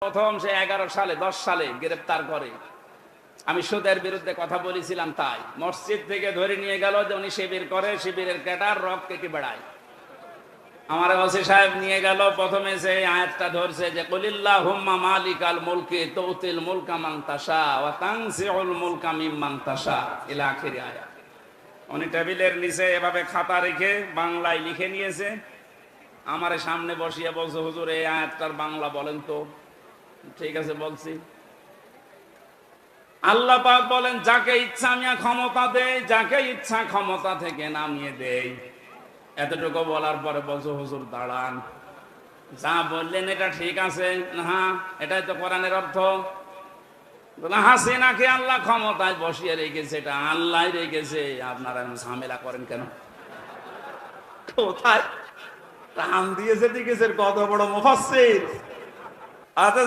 প্রথম সে 11 সালে 10 সালে গ্রেফতার করে। আমি সুদের বিরুদ্ধে কথা বলেছিলাম, তাই মসজিদ থেকে ধরে নিয়ে গেল যে উনি শিবির করে, শিবিরের ক্যাডার, রক কেটে বেড়ায়। আমার ওসি সাহেব নিয়ে গেল, প্রথমে যে আয়াতটা ধরছে যে কুলিল্লাহুম্মা মালিকাল মুলকি তুতিল মুলকা মান তাশা ওয়া তানজিউল মুলকা মিম্মান তাশা ইলা আখির আয়াত। উনি টেবিলের নিচে এভাবে খাতা রেখে বাংলায় লিখে নিয়েছে, আমার সামনে বসিয়ে বলছে, হুজুর এই আয়াতটার বাংলা বলেন তো। ঠিক আছে বলছি। আল্লাহ পাক বলেন, যাকে ইচ্ছা আমি ক্ষমতা দেই, যাকে ইচ্ছা ক্ষমতা থেকে নামিয়ে দেই। এতটুকু বলার পরে বলছো, হুজুর দাঁড়ান, যা বললেন এটা ঠিক আছে, হ্যাঁ এটাই তো কোরআনের অর্থ। হাসিনাকে আল্লাহ ক্ষমতায় বসিয়ে রেখেছে, এটা আল্লাহ রেখেছে, আপনারা ঝামেলা করেন কেন? কোথায় টান দিয়েছে, দিকেছে কত বড় মুফাসসির।